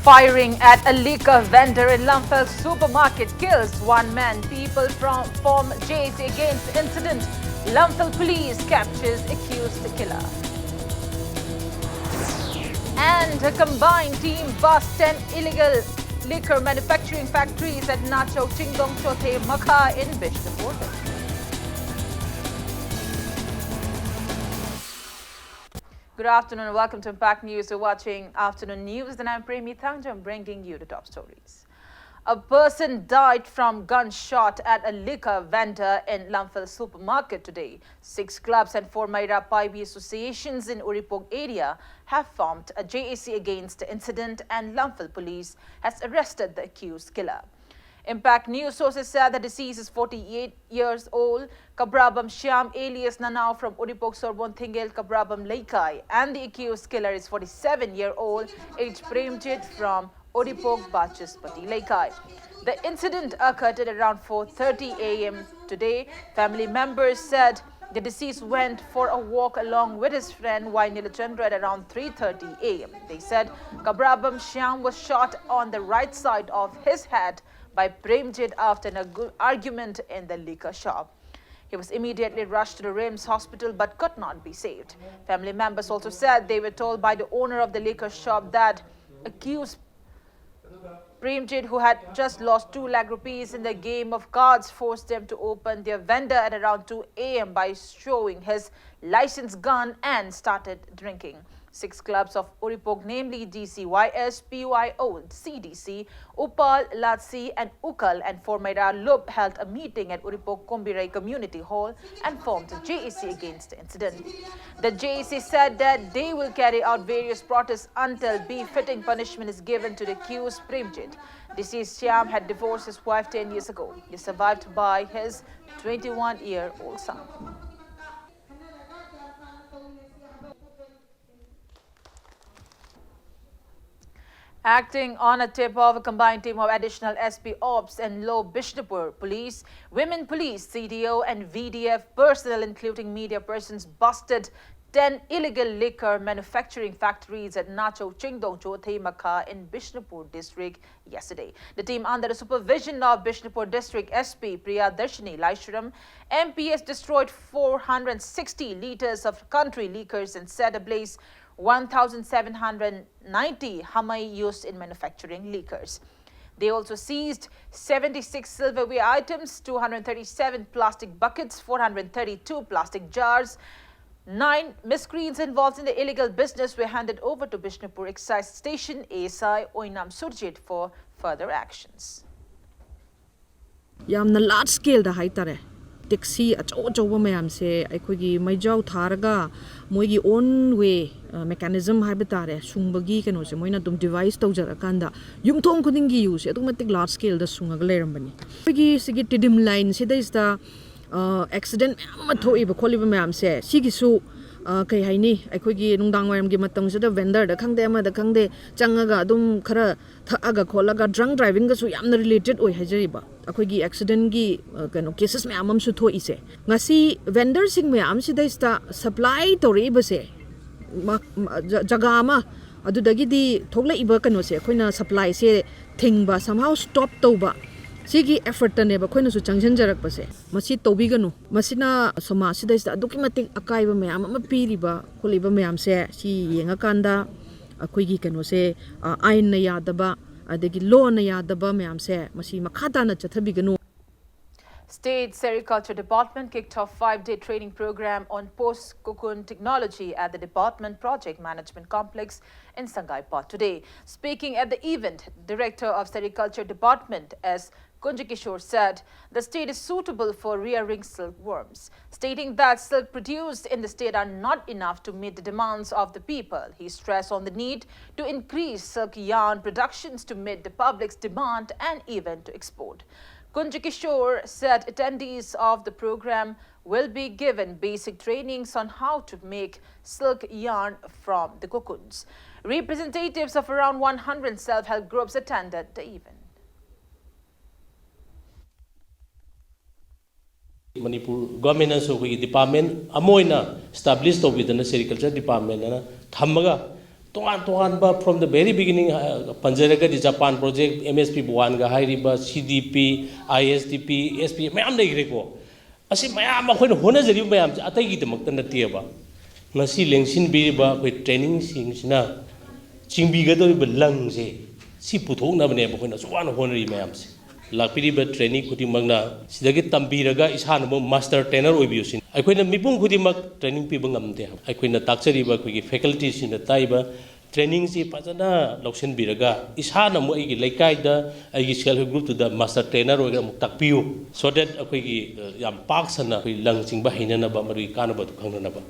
Firing at a liquor vendor in Lamphel supermarket kills one man. People form JC against incident. Lamphel police captures accused killer. And a combined team busts 10 illegal liquor manufacturing factories at Nacho Chingdong Chote Makha in Bishnapur. Good afternoon and welcome to Impact News. You're watching Afternoon News and I'm Premi Thangjam bringing you the top stories. A person died from gunshot at a liquor vendor in Lamphel supermarket today. 6 clubs and 4 Maira Paibi associations in Uripog area have formed a JAC against the incident and Lamphel police has arrested the accused killer. Impact News sources said the deceased is 48 years old, Kabrabam Shyam alias Nanao from Uripog Sorbon Thingel Kabrabam Laikai, and the accused killer is 47-year-old aged Premjit from Uripog Bachaspati Laikai. The incident occurred at around 4:30 a.m. today. Family members said the deceased went for a walk along with his friend Y Nilachandra at around 3:30 a.m. They said Kabrabam Shyam was shot on the right side of his head by Premjit after an argument in the liquor shop. He was immediately rushed to the RIMS hospital but could not be saved. Family members also said they were told by the owner of the liquor shop that accused Premjit, who had just lost 2 lakh rupees in the game of cards, forced them to open their vendor at around 2 a.m. by showing his licensed gun and started drinking. 6 clubs of Uripog, namely DCYS, PYO, CDC, Upal, Latsi and Ukal and Formaira Lub held a meeting at Uripog Kombirai Community Hall and formed a JAC against the incident. The JAC said that they will carry out various protests until befitting punishment is given to the accused Premjit. Deceased Shyam had divorced his wife 10 years ago. He is survived by his 21-year-old son. Acting on a tip of a combined team of additional SP Ops and Low Bishnapur Police, Women Police, CDO and VDF personnel including media persons busted 10 illegal liquor manufacturing factories at Nacho Chingdong Chote Makha in Bishnapur district yesterday. The team under the supervision of Bishnapur district SP Priya Darshini Laishram MPS destroyed 460 liters of country liquors and set ablaze 1,790 hamai used in manufacturing liquors. They also seized 76 silverware items, 237 plastic buckets, 432 plastic jars. 9 miscreants involved in the illegal business were handed over to Bishnapur Excise Station ASI Oinam Surjit for further actions. Yamna large scale da haitare. Taxi achoba mayam se aikogi maijau tharaga moigi own way mechanism haibitare sungbagi kano se moina dum device tawjarakanda yumthong khudingi use automatic large scale da sungaga lerambani aikogi sigi tidim line sida is da accident ma thoiba kholiba mayam se sigisu kai haini aikogi nungdang waram gi matang sida vendor da khangde ama da khangde changaga dum khara thaaga kholaga drunk driving ga su yamna related oi hajariba akoigi accident gi kano cases me amam su tho ise ngasi vendor sing me am sida ista supply tori base jaga ma adudagi di thogla iba kano se khoina supply se thingba somehow stop toba sigi effort tane ba khoina su changjan jarak base masi tobi ganu masina soma sida ista documenting akai ba me am ma piriba kholiba me am se si yenga kanda akoigi kano se ain na yadaba State Sericulture Department kicked off 5-day training program on post-cocoon technology at the Department Project Management Complex in Sangaipot today. Speaking at the event, Director of Sericulture Department S. Kunjakishore said the state is suitable for rearing silkworms, stating that silk produced in the state are not enough to meet the demands of the people. He stressed on the need to increase silk yarn productions to meet the public's demand and even to export. Kunjakishore said attendees of the program will be given basic trainings on how to make silk yarn from the cocoons. Representatives of around 100 self-help groups attended the event. Manipur government and so department amoina established with the sericulture department and thamaga from the very beginning, Panjaraga, the Japan project, MSP Buanga, Hiriba, CDP, ISDP, SP, Mayam de Greco. I say, Mayam, when Honas Mayam, I take it the Makana Tiaba. Nasi Lengsin Biriba with training sings now. Chimbigato with lungs, si Putona when as one honorary Mayams. Lapiriba training Kutimagna, Sidagit Tambiraga is Hanamo master trainer abusing. I couldn't Mipung Kudimak training people there. I couldn't taxariba quick faculties in the Taiba, training si Pazana, Loxen Biraga, is Hanamo Lekaida, I self group to the master trainer or Takpiu, so that a quick yam parks and a lungsing Bahinana Bamari Kanaba to Kanganaba.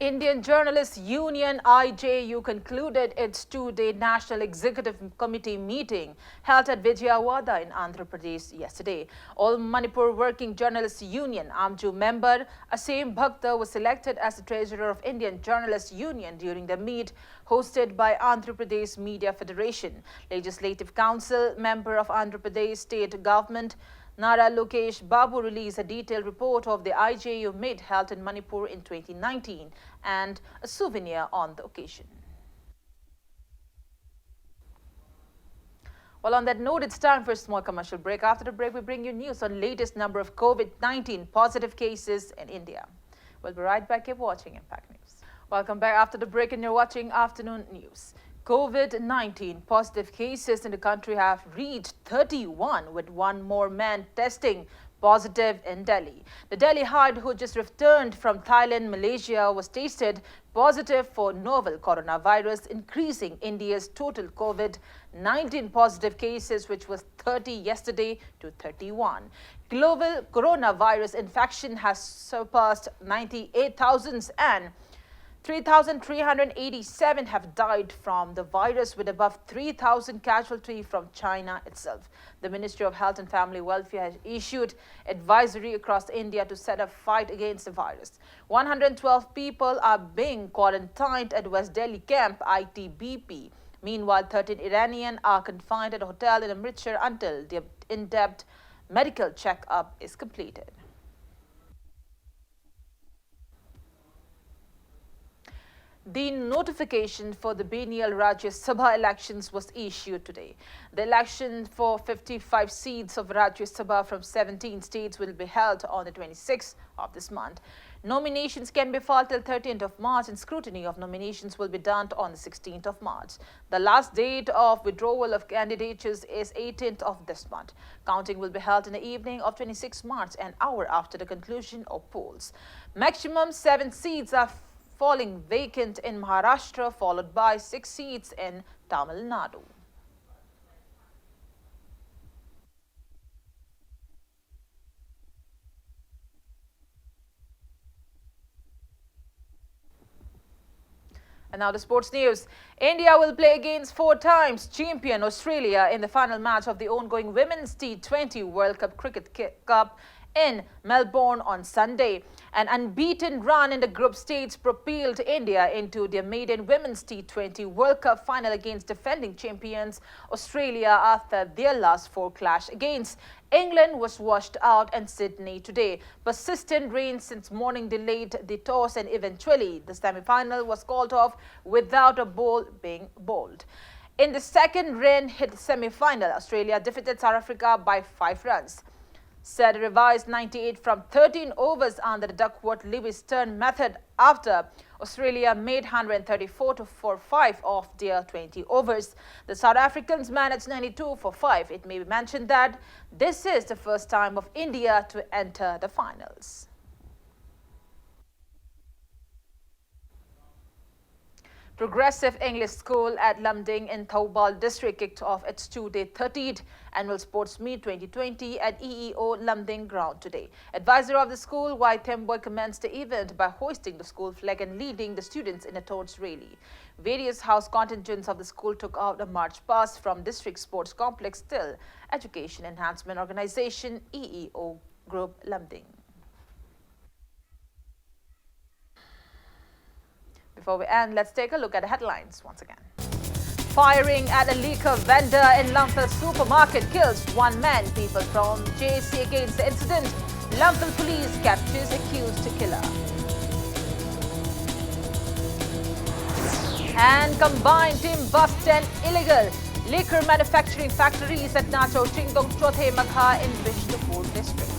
Indian Journalists Union IJU concluded its two-day National Executive Committee meeting held at Vijayawada in Andhra Pradesh yesterday. All Manipur Working Journalists Union AMJU member Asim Bhakta was selected as the treasurer of Indian Journalists Union during the meet hosted by Andhra Pradesh Media Federation. Legislative Council member of Andhra Pradesh State Government Nara Lokesh Babu released a detailed report of the IJU meet held in Manipur in 2019 and a souvenir on the occasion. Well, on that note, it's time for a small commercial break. After the break, we bring you news on latest number of COVID-19 positive cases in India. We'll be right back. Keep watching Impact News. Welcome back after the break, and you're watching Afternoon News. COVID-19 positive cases in the country have reached 31, with one more man testing positive in Delhi. The Delhi Hide, who just returned from Thailand, Malaysia, was tested positive for novel coronavirus, increasing India's total COVID-19 positive cases, which was 30 yesterday, to 31. Global coronavirus infection has surpassed 98,000 and 3,387 have died from the virus, with above 3,000 casualties from China itself. The Ministry of Health and Family Welfare has issued advisory across India to set up fight against the virus. 112 people are being quarantined at West Delhi camp ITBP. Meanwhile, 13 Iranians are confined at a hotel in Amritsar until their in-depth medical check-up is completed. The notification for the biennial Rajya Sabha elections was issued today. The election for 55 seats of Rajya Sabha from 17 states will be held on the 26th of this month. Nominations can be filed till 13th of March, and scrutiny of nominations will be done on the 16th of March. The last date of withdrawal of candidatures is 18th of this month. Counting will be held in the evening of 26 March, an hour after the conclusion of polls. Maximum 7 seats are falling vacant in Maharashtra, followed by 6 seats in Tamil Nadu. And now the sports news. India will play against 4 times champion Australia in the final match of the ongoing Women's T20 World Cup Cricket Cup in Melbourne on Sunday. An unbeaten run in the group stage propelled India into their maiden Women's T20 World Cup final against defending champions Australia after their last 4 clash against England was washed out in Sydney today. Persistent rain since morning delayed the toss, and eventually the semi-final was called off without a ball being bowled. In the second rain-hit semi-final, Australia defeated South Africa by 5 runs. Set a revised 98 from 13 overs under the Duckworth-Lewis turn method after Australia made 134 for 5 of their 20 overs. The South Africans managed 92 for 5. It may be mentioned that this is the first time of India to enter the finals. Progressive English School at Lumding in Thoubal district kicked off its 2-day 30th annual sports meet 2020 at EEO Lumding ground today. Advisor of the school, Y. Themboy, commenced the event by hoisting the school flag and leading the students in a torch rally. Various house contingents of the school took out a march past from district sports complex till Education Enhancement Organization EEO Group Lumding. Before we end, let's take a look at the headlines once again. Firing at a liquor vendor in Lumphel supermarket kills 1 man. People from JC against the incident. Lumphel police captures accused killer. And combined team bust 10 illegal liquor manufacturing factories at Nacho Chingdong Chothe Makha in Bishnupur district.